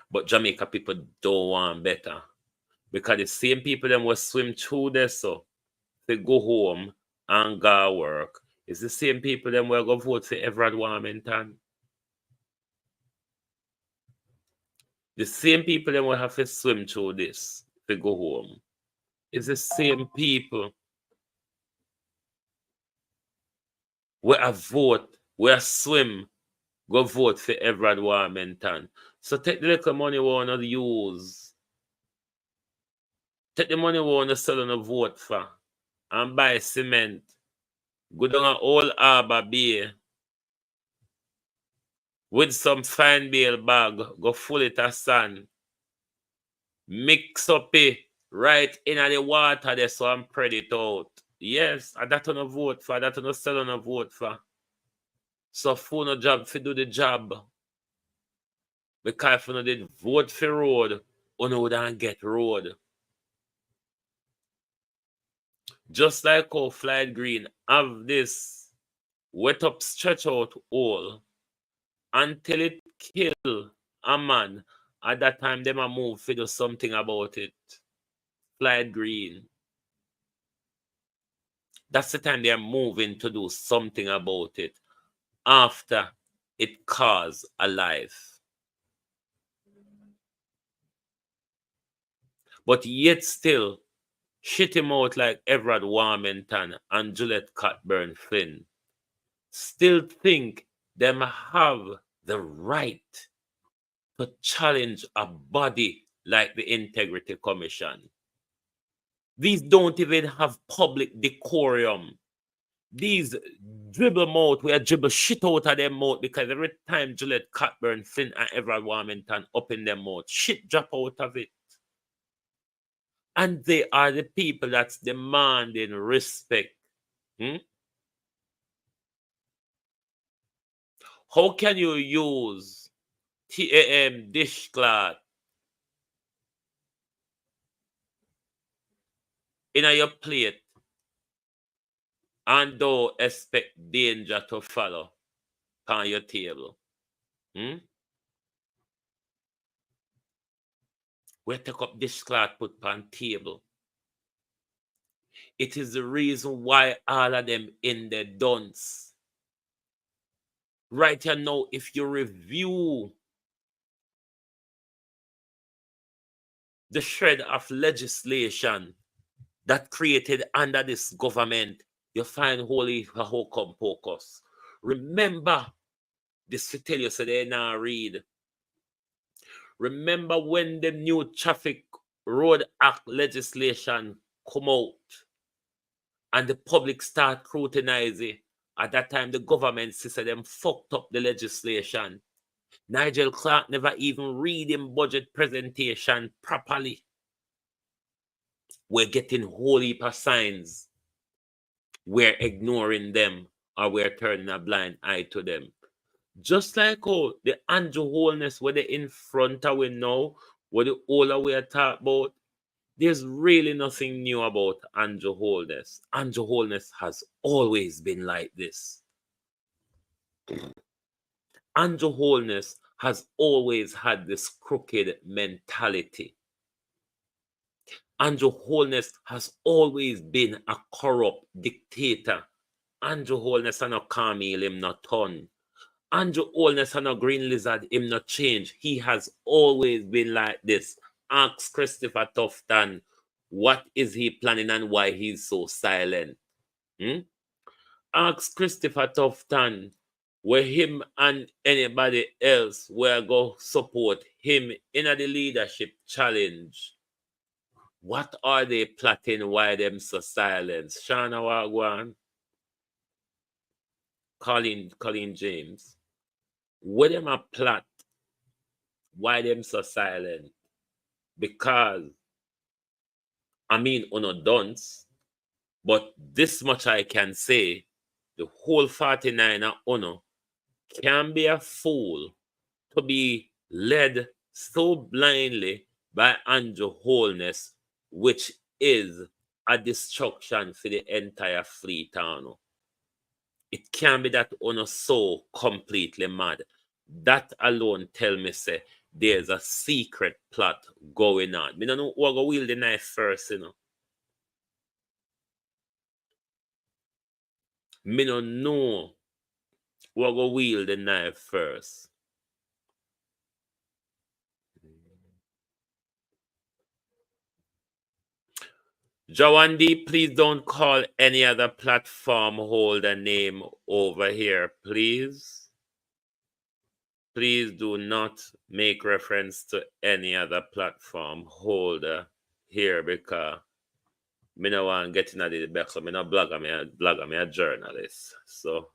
But Jamaica people don't want better. Because the same people them will swim through there so they go home and go work. It's the same people them will go vote for Everard Warmington. The same people them will have to swim through this to go home. It's the same people. Where vote, where swim, go vote for Everard Warmington. So take the little money we want to use. Take the money we want to sell on a vote for and buy cement. Go down an Old Harbour Bay with some fine bale bag, go full it of sand. Mix up it right in the water there so I'm spread it out. Yes, and that on a vote for, that on a sell on a vote for. So phone a job to do the job. Because if you did vote for road, you wouldn't get road. Just like how Flight Green have this wet up stretch out hole until it kill a man. At that time, them a move to do something about it. Flight Green. That's the time they are moving to do something about it after it caused a life. But yet still, shit him out like Everard Warmington and Juliet Cockburn Flynn. Still think them have the right to challenge a body like the Integrity Commission. These don't even have public decorum. These dribble mouth, we are dribble shit out of their mouth because every time Juliet Cockburn, Flynn, and Everard Warmington up in their mouth, shit drop out of it. And they are the people that's demanding respect. How can you use TAM dishcloth in your plate and don't expect danger to follow on your table? We take up dishcloth, put on table. It is the reason why all of them in the dunce. Right here now, if you review the shred of legislation that created under this government, you find holy hocum pocus. Remember, this to tell you so they now read. Remember when the new Traffic Road Act legislation come out and the public start scrutinizing? At that time, the government said them fucked up the legislation. Nigel Clark never even read him budget presentation properly. We're getting whole heap of signs. We're ignoring them or we're turning a blind eye to them. Just like how the Andrew Holness, where they in front of we now, what the older we talk about, there's really nothing new about Andrew Holness. Andrew Holness has always been like this. Andrew Holness has always had this crooked mentality. Andrew Holness has always been a corrupt dictator. Andrew Holness and a Camille him not turn. Andrew Holness and a Green Lizard him not change. He has always been like this. Ask Christopher Tufton what is he planning and why he's so silent. Ask Christopher Tufton where him and anybody else will go support him in the leadership challenge. What are they plotting? Why them so silent? Shana Wagwan, Colin James. What them a plot? Why them so silent? Because I mean, uno dunce, but this much I can say: the whole 49 of uno can be a fool to be led so blindly by Andrew Holness, which is a destruction for the entire fleet. It can be that uno so completely mad. That alone tell me say there's a secret plot going on. Me don't know who go wield the knife first, Me don't know who go wield the knife first. Jawandi, please don't call any other platform holder name over here, please. Please do not make reference to any other platform holder here because me no want get into the back, so me no blogger, me a journalist. So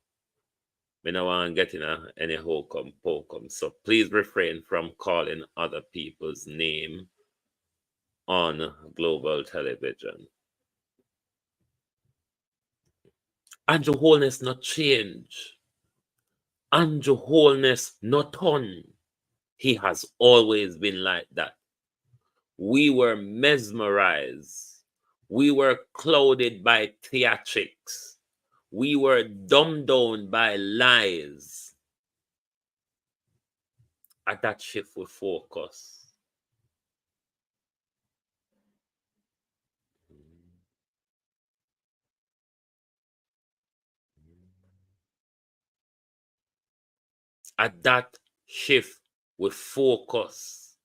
me no want get in any hokum pokum. So please refrain from calling other people's name on global television. Andrew Holness not change. Andrew Holness not turn. He has always been like that. We were mesmerized. We were clouded by theatrics. We were dumbed down by lies. At that shift we focus. At that shift we focus.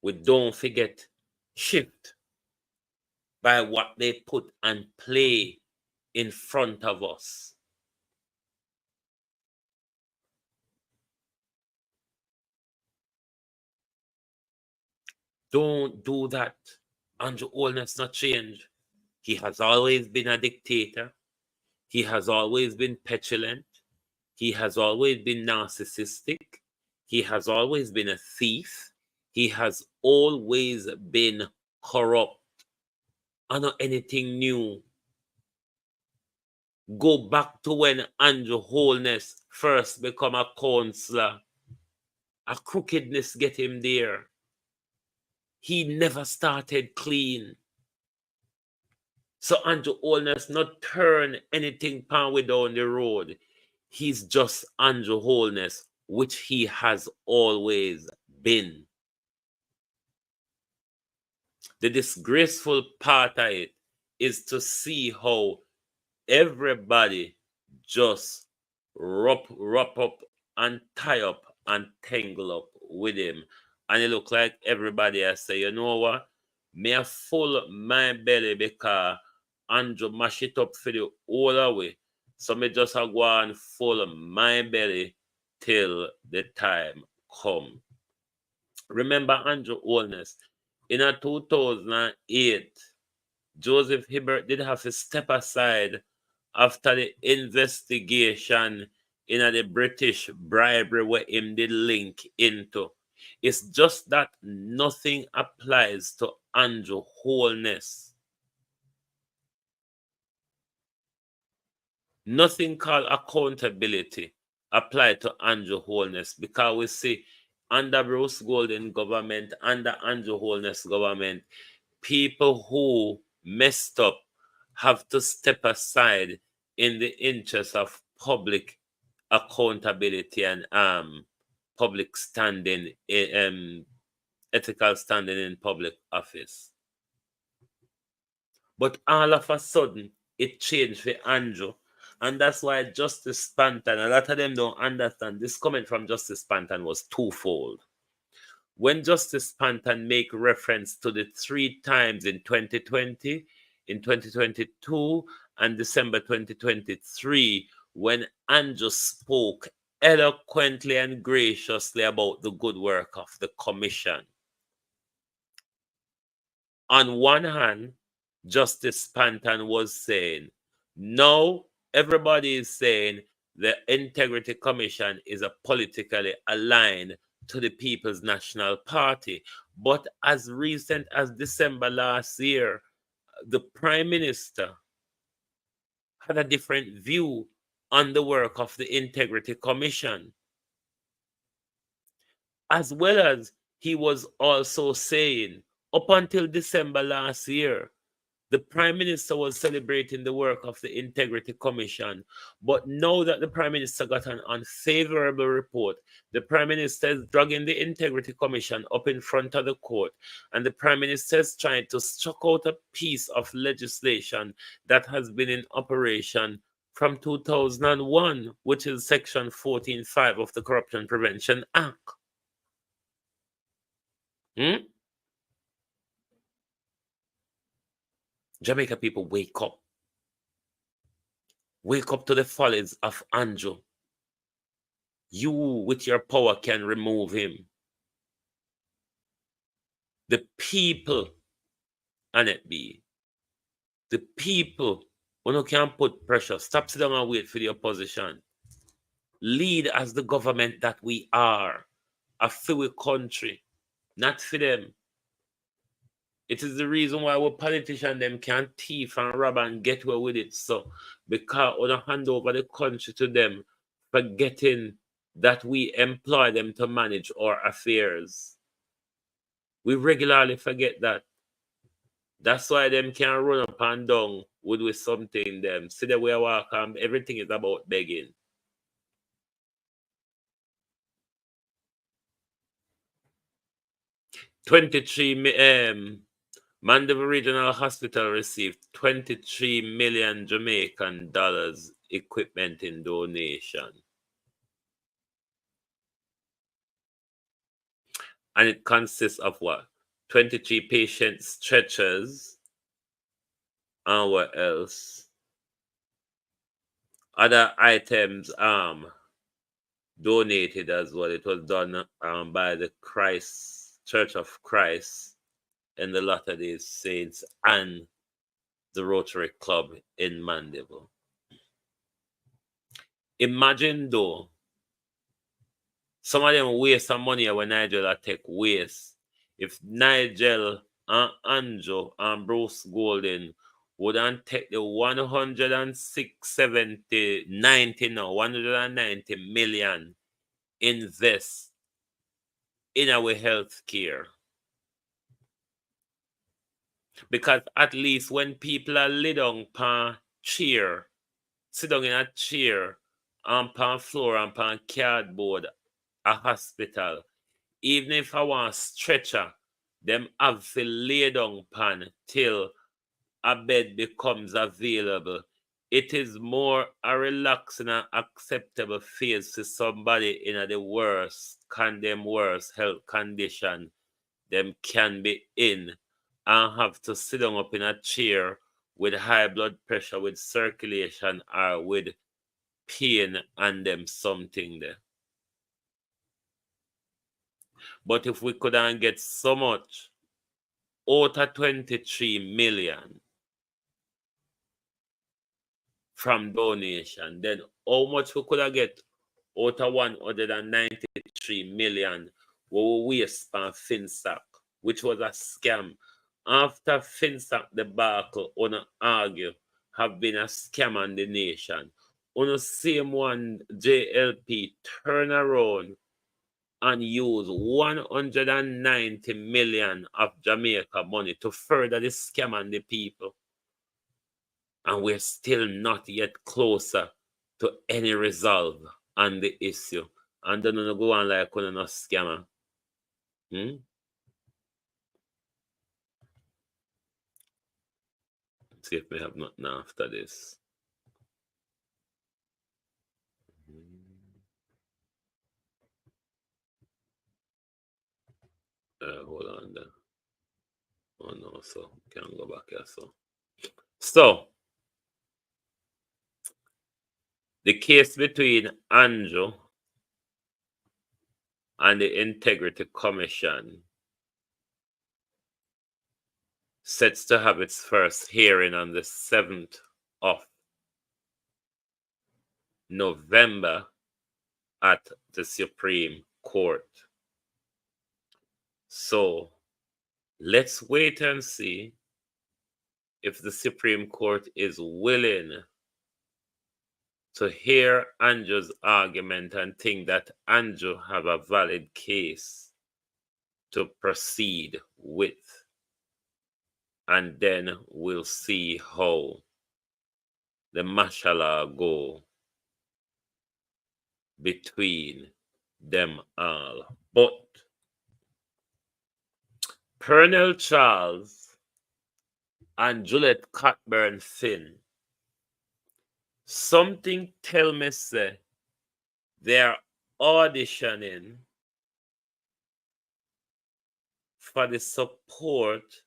We don't forget shift by what they put and play in front of us. Don't do that. Andrew Holness not change. He has always been a dictator. He has always been petulant. He has always been narcissistic. He has always been a thief. He has always been corrupt. And not anything new. Go back to when Andrew Holness first become a counselor. A crookedness get him there. He never started clean. So Andrew Holness not turn anything pan way down the road. He's just Andrew Holness, which he has always been. The disgraceful part of it is to see how everybody just wrap up and tie up and tangle up with him. And it look like everybody I say, you know what? Me a full my belly because Andrew mash it up for the whole way. So me just a go and full my belly till the time come. Remember Andrew Holness, in a 2008, Joseph Hibbert did have to step aside after the investigation in the British bribery where him did link into. It's just that nothing applies to Andrew Holness. Nothing called accountability applied to Andrew Holness because we see under Bruce Golden government, under Andrew Holness government, people who messed up have to step aside in the interest of public accountability and public standing, ethical standing in public office. But all of a sudden, it changed for Andrew. And that's why Justice Spanton, a lot of them don't understand, this comment from Justice Spanton was twofold. When Justice Spanton make reference to the 3 times in 2020, in 2022, and December 2023, when Andrew spoke eloquently and graciously about the good work of the commission. On one hand, Justice Spanton was saying, no, everybody is saying the Integrity Commission is a politically aligned to the People's National Party. But as recent as December last year, the Prime Minister had a different view on the work of the Integrity Commission. As well as he was also saying, up until December last year, the Prime Minister was celebrating the work of the Integrity Commission. But now that the Prime Minister got an unfavorable report, the Prime Minister is dragging the Integrity Commission up in front of the court. And the Prime Minister is trying to struck out a piece of legislation that has been in operation from 2001, which is Section 14.5 of the Corruption Prevention Act. Jamaica people, wake up. Wake up to the follies of Andrew. You, with your power, can remove him. The people, Annette B, the people, when you can put pressure, stop sitting down and wait for the opposition. Lead as the government that we are, a free country, not for them. It is the reason why our politicians them can't thief and rob and get away with it. So, because we don't hand over the country to them, forgetting that we employ them to manage our affairs. We regularly forget that. That's why them can run up and down with something them. See the way I walk and everything is about begging. Mandeville Regional Hospital received 23 million Jamaican dollars equipment in donation. And it consists of what? 23 patient stretchers. And what else? Other items donated as well. It was done by the Church of Christ in the Latter-day Saints and the Rotary Club in Mandeville. Imagine though, some of them waste some money when Nigel take waste. If Nigel and Anjo and Bruce Golden wouldn't take the 190 million invest in our health care. Because at least when people are laid down pan chair, sit down in a chair, and pan floor and pan cardboard, a hospital, even if I want stretcher, them have to lay down pan till a bed becomes available. It is more a relaxing and acceptable phase to somebody in the worst health condition them can be in and have to sit down up in a chair with high blood pressure, with circulation, or with pain and them something there. But if we couldn't get so much out of 23 million from donation, then how much we could have get out of 193 million we waste on FinSac, which was a scam. After FinSac debacle, on argue have been a scam on the nation. On the same one, JLP turn around and use 190 million of Jamaica money to further the scam on the people. And we're still not yet closer to any resolve on the issue. And then we go on like on a scammer. See if we have nothing after this. Hold on there. Oh no, so can't go back here. So the case between Anjo and the Integrity Commission sets to have its first hearing on the 7th of November at the Supreme Court. So let's wait and see if the Supreme Court is willing to hear Anjo's argument and think that Anjo have a valid case to proceed with. And then we'll see how the mashallah go between them all. But Pernell Charles and Juliet Cockburn Finn, something tell me say they're auditioning for the support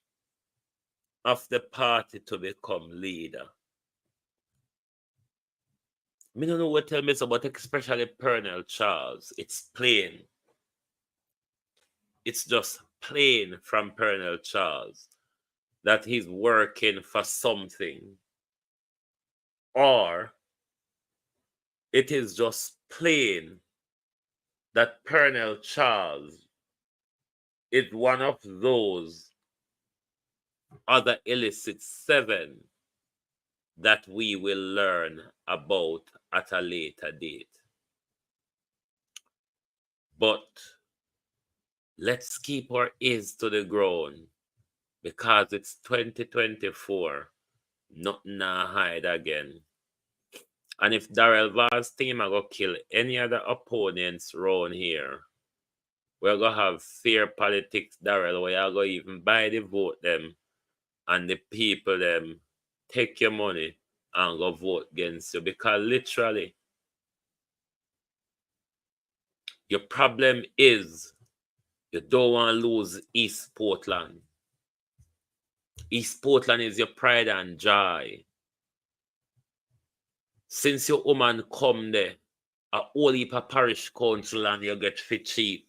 of the party to become leader. Me don't know what tell me so, but especially Pernell Charles. It's plain. It's just plain from Pernell Charles that he's working for something. Or it is just plain that Pernell Charles is one of those other illicit 7 that we will learn about at a later date. But let's keep our ears to the ground because it's 2024. Nothing to hide again. And if Darrell Vaz team are going to kill any other opponents around here, we're going to have fair politics, Darrell, where you're going to even buy the vote them and the people them take your money and go vote against you. Because literally, your problem is you don't want to lose East Portland. East Portland is your pride and joy. Since your woman come there, a whole heap of parish council and you get fit cheap.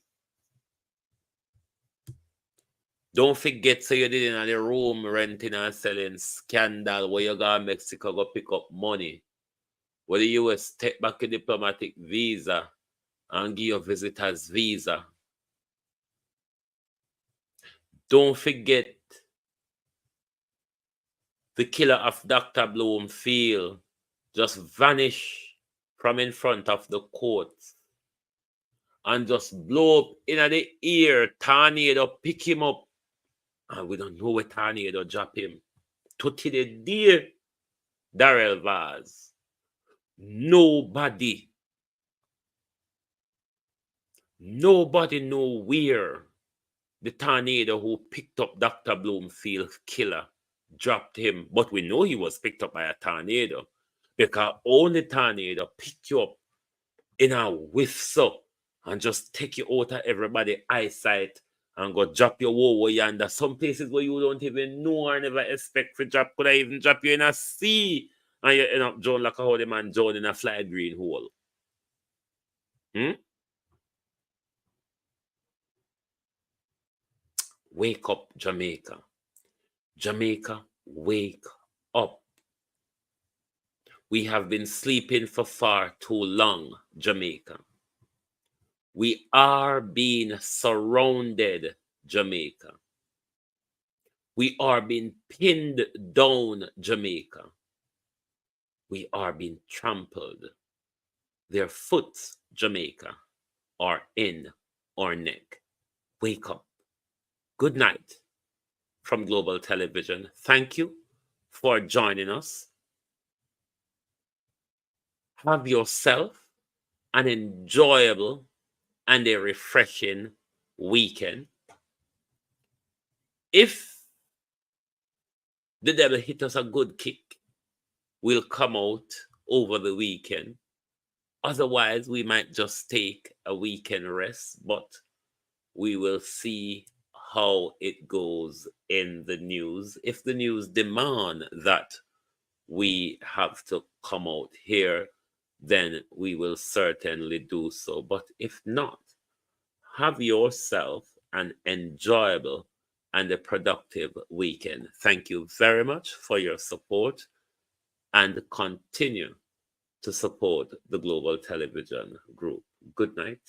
Don't forget, so you did in the room renting and selling scandal where you go to Mexico go pick up money. Where the US take back a diplomatic visa and give you a visitor's visa. Don't forget the killer of Dr. Bloomfield just vanished from in front of the court and just blow up in the ear. Tornado pick him up. And we don't know where Tornado drop him. To the dear Darrell Vaz. Nobody know where the Tornado who picked up Dr. Bloomfield's killer dropped him. But we know he was picked up by a tornado because only tornado pick you up in a whiff so and just take you out of everybody's eyesight and go drop your over yonder. Some places where you don't even know or never expect for drop. Could I even drop you in a sea and you end up drown like how the man drowned in a fly green hole? Wake up, Jamaica. Jamaica, wake up. We have been sleeping for far too long, Jamaica. We are being surrounded, Jamaica. We are being pinned down, Jamaica. We are being trampled. Their foot, Jamaica, are in our neck. Wake up. Good night from Global Television. Thank you for joining us. Have yourself an enjoyable and a refreshing weekend. If the devil hit us a good kick, we'll come out over the weekend. Otherwise, we might just take a weekend rest, but we will see how it goes in the news. If the news demand that we have to come out here, then we will certainly do so. But if not, have yourself an enjoyable and a productive weekend. Thank you very much for your support and continue to support the Global Television Group. Good night.